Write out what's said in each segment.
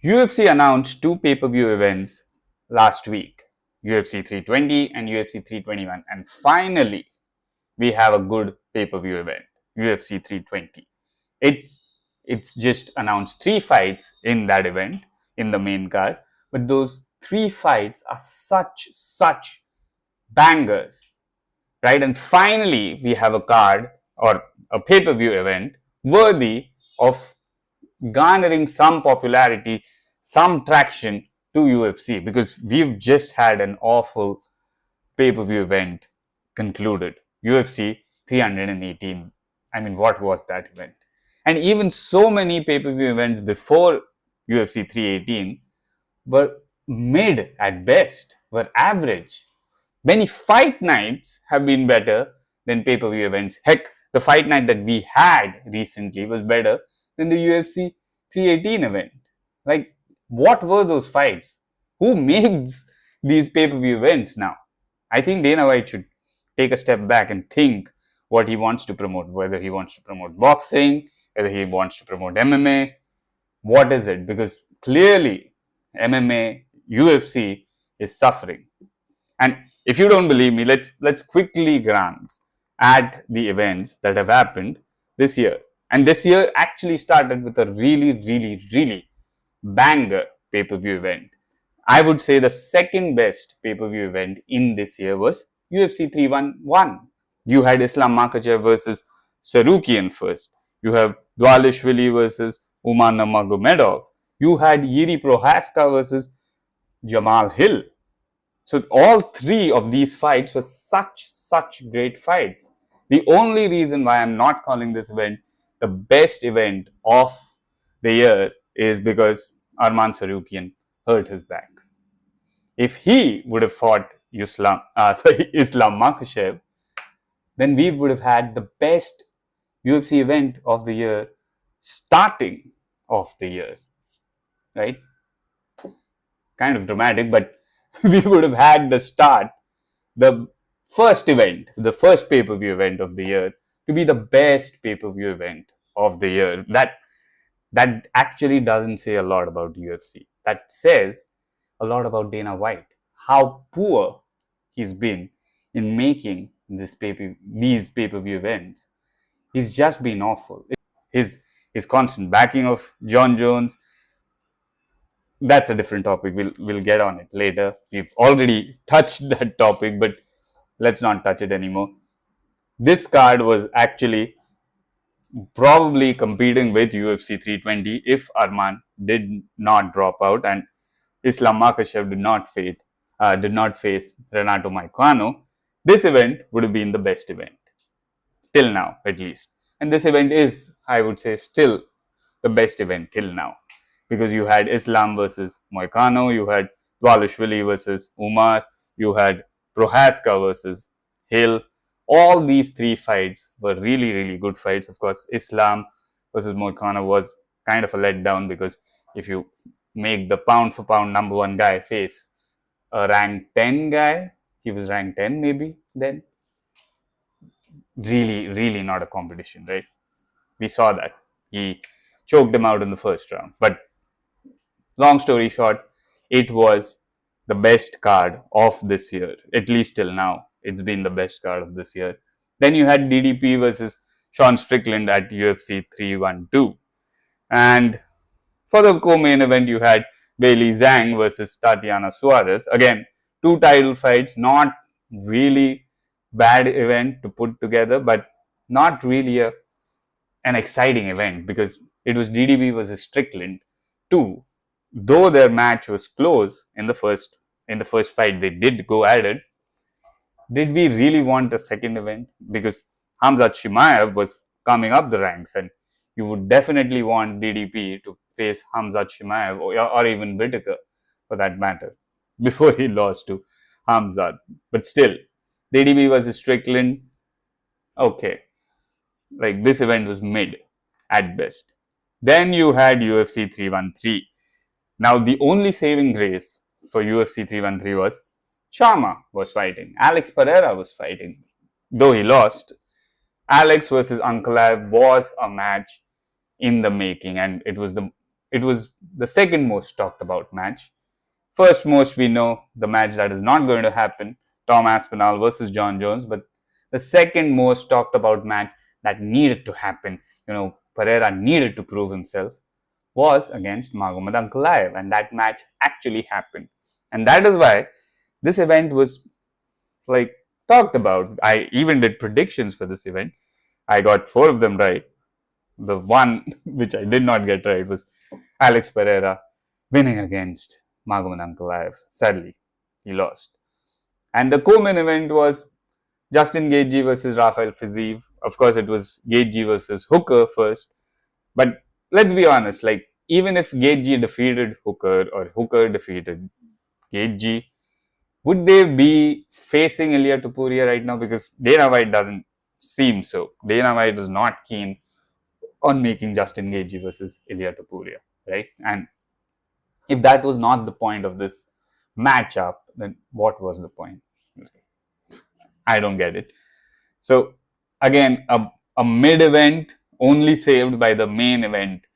UFC announced two pay-per-view events last week, UFC 320 and UFC 321, and finally we have a good pay-per-view event, UFC 320. It's it's just announced three fights in that event in the main card, but those three fights are such bangers, right? And finally we have a card or a pay-per-view event worthy of garnering some popularity, some traction to UFC, because we've just had an awful pay-per-view event concluded. UFC 318. I mean, what was that event? And even so many pay-per-view events before UFC 318 were mid at best, were average. Many fight nights have been better than pay-per-view events. Heck, the fight night that we had recently was better than the UFC 318 event. Like, what were those fights? Who makes these pay-per-view events now? I think Dana White should take a step back and think what he wants to promote, whether he wants to promote boxing, whether he wants to promote MMA. What is it? Because clearly MMA, UFC is suffering. And if you don't believe me, let's quickly glance at the events that have happened this year. And this year actually started with a really banger pay-per-view event. I would say the second best pay-per-view event in this year was UFC 311. You had Islam Makhachev versus Sarukian first. You have Dvalishvili versus Umar Nurmagomedov. You had Yuri Prohaska versus Jamal Hill. So all three of these fights were such great fights. The only reason why I'm not calling this event the best event of the year is because Arman Sarukian hurt his back. If he would have fought Islam Makhachev, then we would have had the best UFC event of the year, starting of the year, right? Kind of dramatic, but we would have had the first event, the first pay-per-view event of the year, to be the best pay-per-view event of the year. That actually doesn't say a lot about UFC. That says a lot about Dana White. How poor he's been in making these pay-per-view events. He's just been awful. His constant backing of John Jones, that's a different topic. We'll get on it later. We've already touched that topic, but let's not touch it anymore. This card was actually probably competing with UFC 320 if Arman did not drop out and Islam Makhachev did not face Renato Moicano. This event would have been the best event till now, at least. And this event is, I would say, still the best event till now, because you had Islam versus Moicano, you had Dvalishvili versus Umar, you had Prohaska versus Hill. All these three fights were really good fights. Of course, Islam versus Moicano was kind of a letdown, because if you make the pound for pound number one guy face a ranked 10 guy, he was ranked 10 maybe then, really not a competition, right? We saw that. He choked him out in the first round. But long story short, it was the best card of this year, at least till now. It's been the best card of this year. Then you had DDP versus Sean Strickland at UFC 312. And for the co-main event, you had Bailey Zhang versus Tatiana Suarez. Again, two title fights, not really bad event to put together, but not really an exciting event, because it was DDP versus Strickland too. Though their match was close in the first fight, they did go at it. Did we really want a second event? Because Hamzat Chimaev was coming up the ranks, and you would definitely want DDP to face Hamzat Chimaev, or even Whitaker for that matter, before he lost to Hamzat. But still, DDP versus Strickland, okay. Like, this event was mid at best. Then you had UFC 313. Now, the only saving grace for UFC 313 was Sharma was fighting. Alex Pereira was fighting. Though he lost, Alex versus Ankalaev was a match in the making, and it was the it was the second most talked about match. First most, we know the match that is not going to happen, Tom Aspinall versus John Jones, but the second most talked about match that needed to happen, Pereira needed to prove himself, was against Magomed Ankalaev, and that match actually happened. And that is why this event was like talked about. I even did predictions for this event. I got 4 of them right. The one which I did not get right was Alex Pereira winning against Magomed Ankalaev. Sadly, he lost. And the co-main event was Justin Gaethje versus Rafael Fiziev. Of course, it was Gaethje versus Hooker first. But let's be honest, like even if Gaethje defeated Hooker or Hooker defeated Gaethje, would they be facing Ilya Topuria right now? Because Dana White doesn't seem so. Dana White is not keen on making Justin Gaethje versus Ilya Topuria, right? And if that was not the point of this matchup, then what was the point? I don't get it. So again, a mid event only saved by the main event.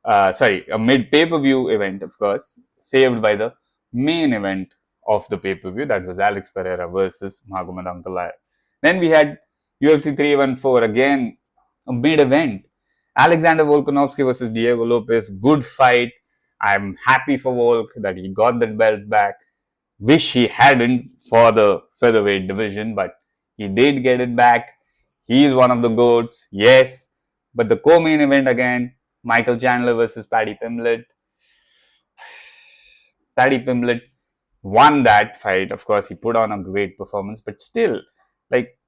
A mid pay-per-view event, of course, saved by the main event of the pay-per-view. That was Alex Pereira versus Magomed Ankalaev. Then we had UFC 314, again a mid event. Alexander Volkanovski versus Diego Lopez. Good fight. I'm happy for Volk that he got that belt back. Wish he hadn't for the featherweight division, but he did get it back. He is one of the GOATs, yes. But the co-main event again, Michael Chandler versus Paddy Pimblett. Paddy Pimblett won that fight. Of course, he put on a great performance, but still, like,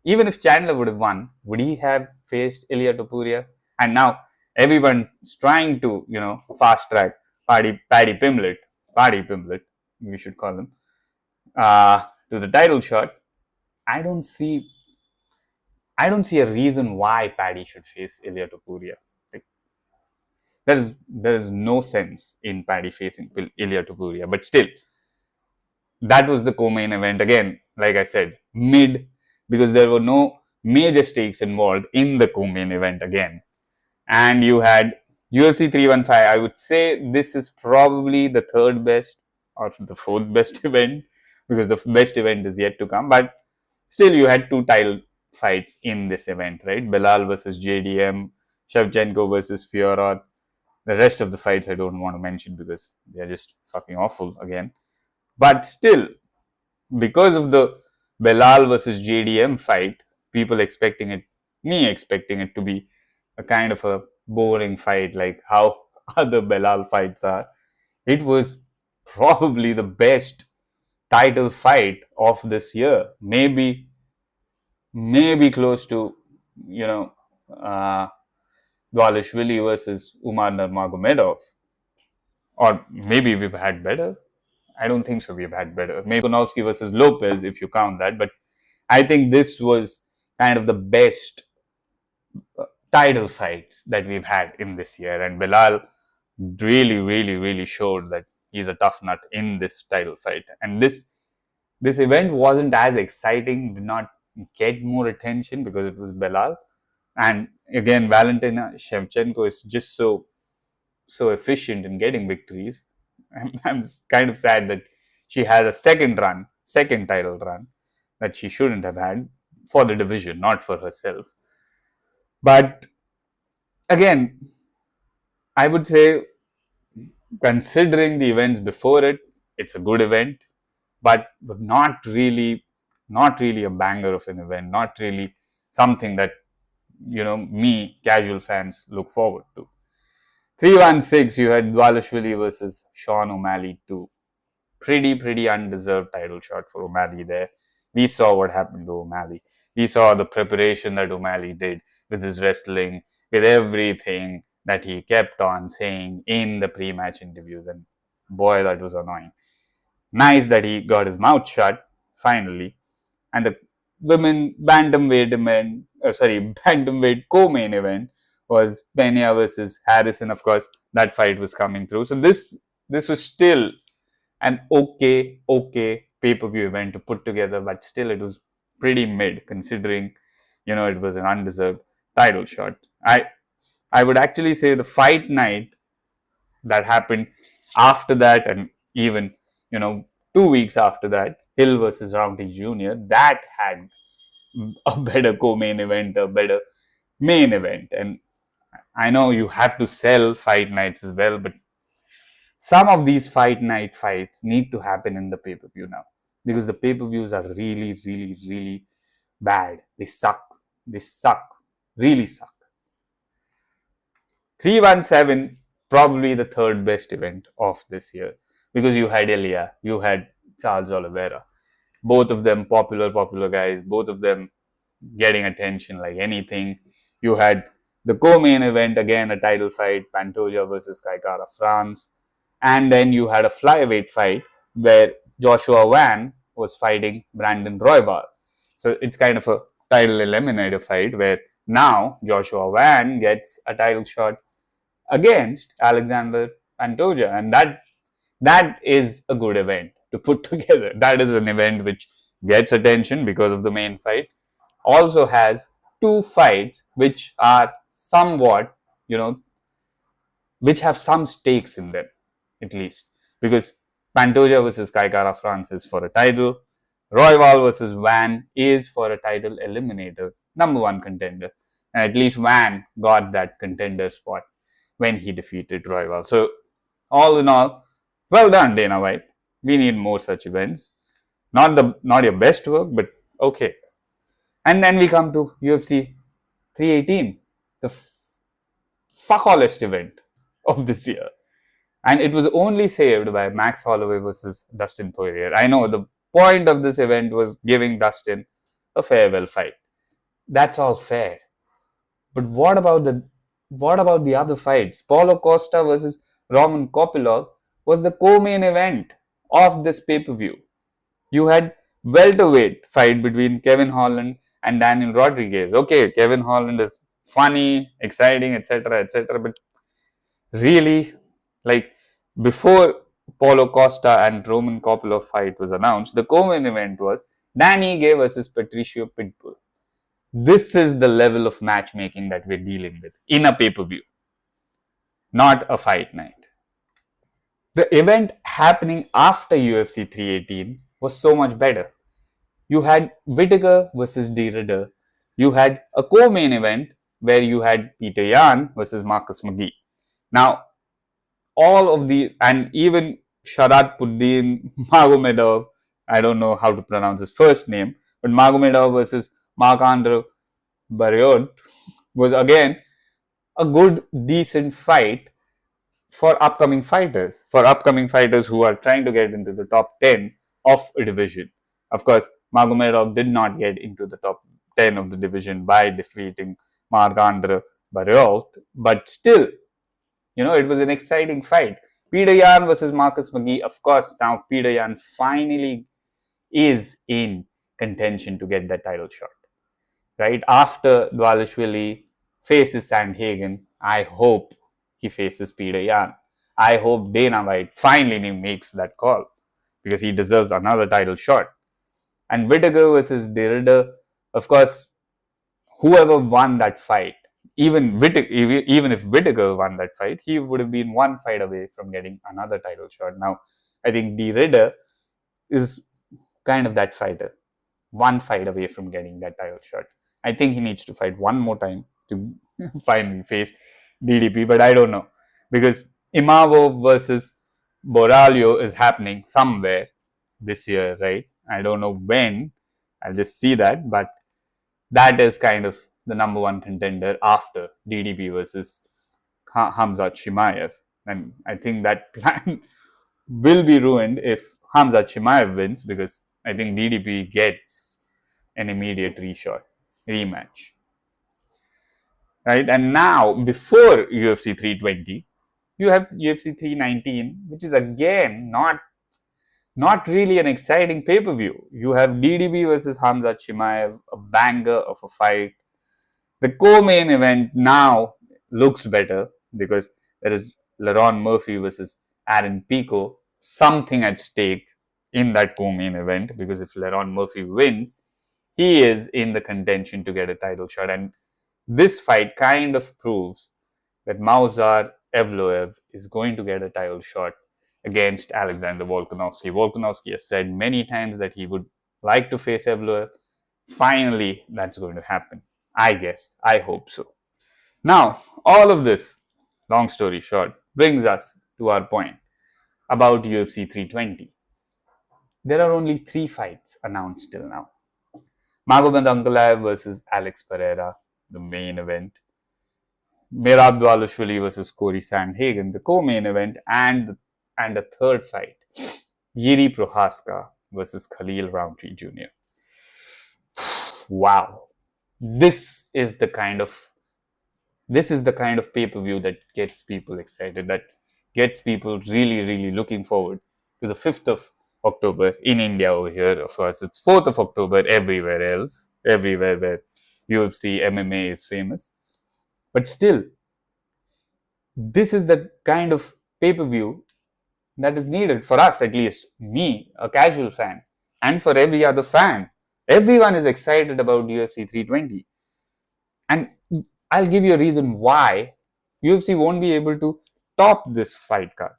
even if Chandler would have won, would he have faced Ilya Topuria? And now everyone's trying to, fast track Paddy Pimblett, we should call him, to the title shot. I don't see a reason why Paddy should face Ilya Topuria. Like, there is no sense in Paddy facing Ilya Topuria. But still, that was the co-main event. Again, like I said, mid, because there were no major stakes involved in the co-main event again. And you had UFC 315. I would say this is probably the third best or the fourth best event, because the best event is yet to come. But still, you had 2 title fights in this event, right? Belal versus JDM, Shevchenko versus Fiorot. The rest of the fights I don't want to mention because they are just fucking awful again. But still, because of the Belal versus JDM fight, me expecting it to be a kind of a boring fight like how other Belal fights are. It was probably the best title fight of this year. Maybe close to, uh, Dvalishvili versus Umar Nurmagomedov. Or maybe we've had better. I don't think so. We've had better. Maybe Volkanovski versus Lopez, if you count that. But I think this was kind of the best title fights that we've had in this year. And Bilal really showed that he's a tough nut in this title fight. And this event wasn't as exciting, did not get more attention because it was Belal. And again, Valentina Shevchenko is just so efficient in getting victories. I'm kind of sad that she has a second title run that she shouldn't have had for the division, not for herself. But again, I would say, considering the events before it, it's a good event, but not really a banger of an event, not really something that, me, casual fans, look forward to. 316, you had Dvalishvili versus Sean O'Malley, too. Pretty undeserved title shot for O'Malley there. We saw what happened to O'Malley. We saw the preparation that O'Malley did with his wrestling, with everything that he kept on saying in the pre-match interviews, and boy, that was annoying. Nice that he got his mouth shut finally. And the women bantamweight co-main event was Pena versus Harrison. Of course, that fight was coming through. So this was still an okay pay-per-view event to put together, but still it was pretty mid considering, it was an undeserved title shot. I would actually say the fight night that happened after that, and even, 2 weeks after that, Hill versus Rountree Jr., that had a better co-main event, a better main event. And I know you have to sell fight nights as well, but some of these fight night fights need to happen in the pay-per-view now, because the pay-per-views are really, really, really bad. They suck. They suck. Really suck. 317, probably the third best event of this year, because you had Elia, you had Charles Oliveira, both of them popular guys, both of them getting attention like anything. You had the co-main event, again a title fight, Pantoja versus Kaikara France, and then you had a flyweight fight where Joshua Van was fighting Brandon Royval. So it's kind of a title eliminator fight where now Joshua Van gets a title shot against Alexander Pantoja, and that is a good event to put together. That is an event which gets attention because of the main fight. Also has two fights which are somewhat, which have some stakes in them, at least. Because Pantoja versus Kaikara France is for a title. Royval versus Van is for a title eliminator, number one contender. And at least Van got that contender spot when he defeated Royval. So, all in all, well done, Dana White. We need more such events. Not your best work, but okay. And then we come to UFC 318, the fuck allest event of this year. And it was only saved by Max Holloway versus Dustin Poirier. I know the point of this event was giving Dustin a farewell fight. That's all fair. But what about the other fights? Paulo Costa versus Roman Kopylov was the co-main event of this pay-per-view. You had welterweight fight between Kevin Holland and Daniel Rodriguez. Okay, Kevin Holland is funny, exciting, etc., etc. But really, like, before Paulo Costa and Roman Kopylov fight was announced, the co-main event was Danny Gay versus Patricio Pitbull. This is the level of matchmaking that we're dealing with in a pay-per-view, not a fight night. The event happening after UFC 318 was so much better. You had Whittaker versus D. Ridder. You had a co-main event where you had Peter Yan versus Marcus McGee. Now, all of the, and even Sharad Magomedov, I don't know how to pronounce his first name, but Magomedov versus Marc-Andre Barriot was again a good, decent fight for upcoming fighters who are trying to get into the top 10 of a division. Of course, Magomedov did not get into the top 10 of the division by defeating Marc-Andre Barriot, but still, it was an exciting fight. Peter Yan versus Marcus McGee. Of course, now Peter Yan finally is in contention to get that title shot. Right after Dvalishvili faces Sandhagen, I hope he faces Peter Yan. I hope Dana White finally makes that call, because he deserves another title shot. And Whittaker versus De Ridder, of course, whoever won that fight, even if Whittaker won that fight, he would have been one fight away from getting another title shot. Now, I think De Ridder is kind of that fighter, one fight away from getting that title shot. I think he needs to fight one more time to finally face DDP, but I don't know, because Imavo versus Boralho is happening somewhere this year, right? I don't know when. I'll just see that, but that is kind of the number one contender after DDP versus Hamzat Chimaev. And I think that plan will be ruined if Hamzat Chimaev wins, because I think DDP gets an immediate rematch. Right? And now, before UFC 320, you have UFC 319, which is again not really an exciting pay-per-view. You have DDP versus Hamzat Chimaev, a banger of a fight. The co-main event now looks better because there is Leron Murphy versus Aaron Pico, something at stake in that co-main event, because if Leron Murphy wins, he is in the contention to get a title shot. And this fight kind of proves that mouths are Evloev is going to get a title shot against Alexander Volkanovski. Volkanovski has said many times that he would like to face Evloev. Finally, that's going to happen. I guess. I hope so. Now, all of this, long story short, brings us to our point about UFC 320. There are only 3 fights announced till now. Magomed Ankalaev versus Alex Pereira, the main event. Merab Dvalishvili versus Corey Sandhagen, the co-main event, and a third fight, Yuri Prohaska versus Khalil Roundtree Jr. Wow, this is the kind of pay-per-view that gets people excited, that gets people really looking forward to the 5th of October in India over here. Of course, it's 4th of October everywhere else, everywhere where UFC, MMA is famous. But still, this is the kind of pay-per-view that is needed for us, at least me, a casual fan, and for every other fan. Everyone is excited about UFC 320. And I'll give you a reason why UFC won't be able to top this fight card.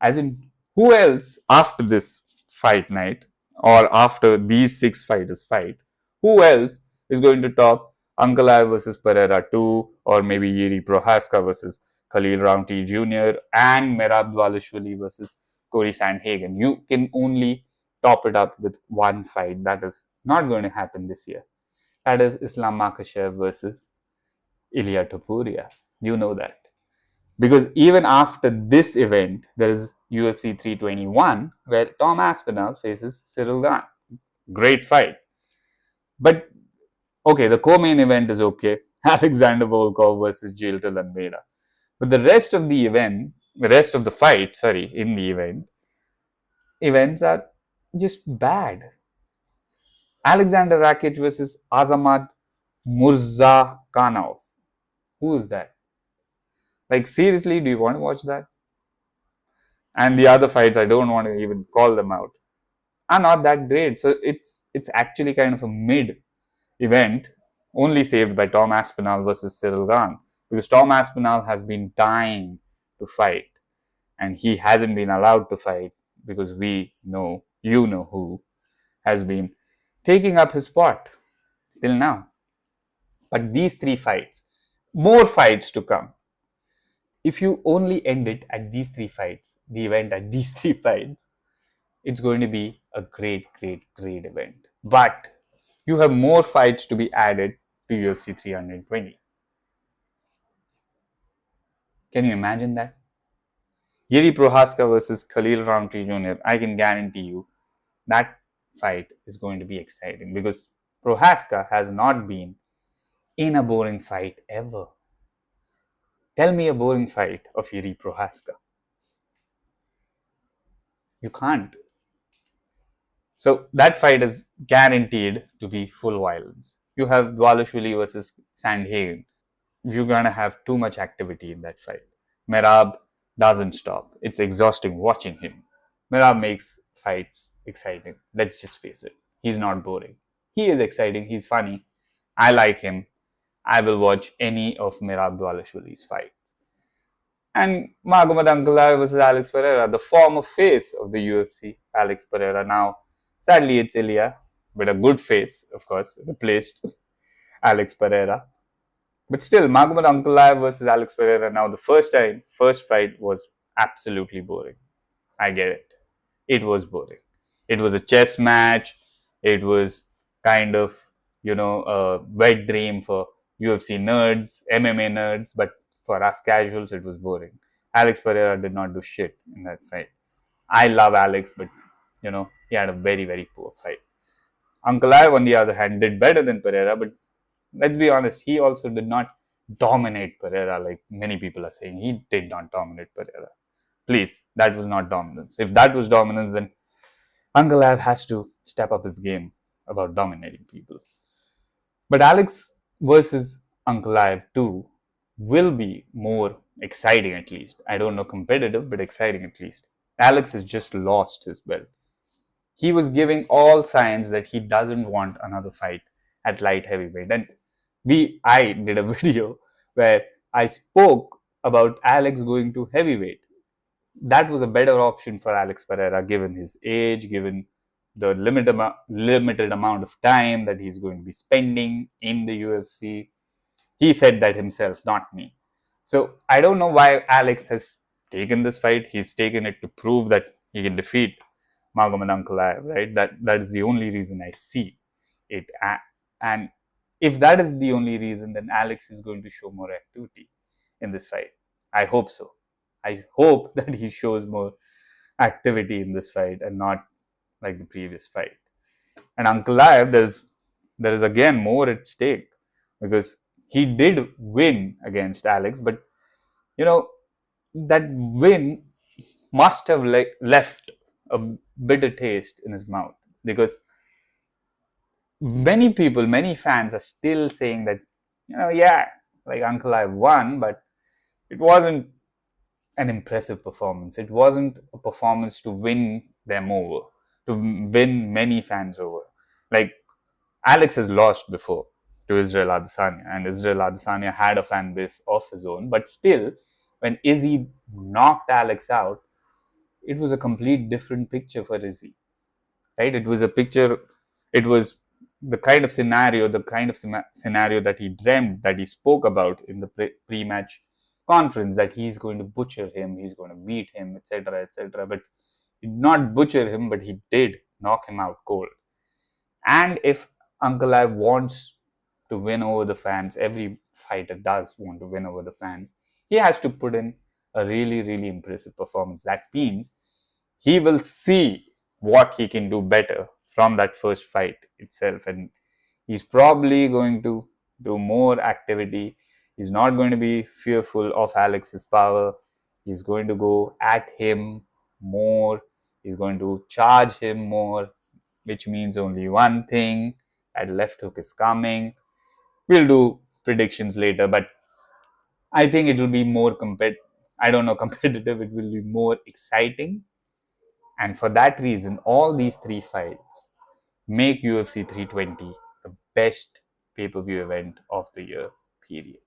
As in, who else after this fight night or after these 6 fighters fight, who else is going to top Ankalaev versus Pereira 2 or maybe Yuri Prohaska versus Khalil Roundtree Jr. and Merab Dvalishvili versus Corey Sandhagen? You can only top it up with one fight. That is not going to happen this year. That is Islam Makhachev versus Ilya Topuria. You know that. Because even after this event, there is UFC 321 where Tom Aspinall faces Cyril Gane. Great fight. But okay, the co-main event is okay. Alexander Volkov versus Jailton Almeida. But the rest of the event, the rest of the fight, sorry, in the events are just bad. Alexander Rakic versus Azamat Murzakanov. Who is that? Like, seriously, do you want to watch that? And the other fights, I don't want to even call them out, are not that great. So it's actually kind of a mid event, only saved by Tom Aspinall versus Cyril Gane, because Tom Aspinall has been dying to fight, and he hasn't been allowed to fight because we know, you know who has been taking up his spot till now. But these 3 fights, more fights to come. If you only end it at these 3 fights, the event at these 3 fights, it's going to be a great event. But you have more fights to be added to UFC 320. Can you imagine that? Yuri Prohaska versus Khalil Roundtree Jr. I can guarantee you that fight is going to be exciting because Prohaska has not been in a boring fight ever. Tell me a boring fight of Yuri Prohaska. You can't. So that fight is guaranteed to be full violence. You have Dvalishvili versus Sandhagen. You're gonna have too much activity in that fight. Merab doesn't stop. It's exhausting watching him. Merab makes fights exciting. Let's just face it. He's not boring. He is exciting. He's funny. I like him. I will watch any of Merab Dvalishvili's fights. And Magomed Ankalaev versus Alex Pereira, the former face of the UFC, Alex Pereira. Now, sadly, it's Ilya, with a good face, of course, replaced Alex Pereira. But still, Magomed Ankalaev versus Alex Pereira. Now, the first fight was absolutely boring. I get it. It was boring. It was a chess match. It was kind of, a wet dream for UFC nerds, MMA nerds. But for us casuals, it was boring. Alex Pereira did not do shit in that fight. I love Alex, but, he had a very poor fight. Ankalaev, on the other hand, did better than Pereira, but let's be honest, he also did not dominate Pereira like many people are saying. He did not dominate Pereira. Please, that was not dominance. If that was dominance, then Ankalaev has to step up his game about dominating people. But Alex versus Ankalaev 2 will be more exciting, at least. I don't know competitive, but exciting at least. Alex has just lost his belt. He was giving all signs that he doesn't want another fight at light heavyweight. And I did a video where I spoke about Alex going to heavyweight. That was a better option for Alex Pereira, given his age, given the limited amount of time that he's going to be spending in the UFC. He said that himself, not me. So I don't know why Alex has taken this fight. He's taken it to prove that he can defeat Magomed Ankalaev, right? That is the only reason I see it. And if that is the only reason, then Alex is going to show more activity in this fight. I hope so. I hope that he shows more activity in this fight and not like the previous fight. And Ankalaev, there is again more at stake because he did win against Alex, but you know that win must have left a bitter taste in his mouth because many people, many fans are still saying that yeah, like Ankalaev won, but it wasn't an impressive performance. It wasn't a performance to win them over, to win many fans over. Like Alex has lost before to Israel Adesanya, and Israel Adesanya had a fan base of his own. But still, when Izzy knocked Alex out, it was a complete different picture for Izzy, right? It was a picture. It was the kind of scenario, scenario that he dreamed, that he spoke about in the pre-match conference, that he's going to butcher him, he's going to beat him, etc., etc. But he did not butcher him, but he did knock him out cold. And if Ankalaev wants to win over the fans, every fighter does want to win over the fans, he has to put in a really, really impressive performance. That means he will see what he can do better from that first fight itself. And he's probably going to do more activity. He's not going to be fearful of Alex's power. He's going to go at him more. He's going to charge him more, which means only one thing, that left hook is coming. We'll do predictions later, but I think it will be more competitive. It will be more exciting. And for that reason, all these three fights make UFC 320 the best pay-per-view event of the year, period.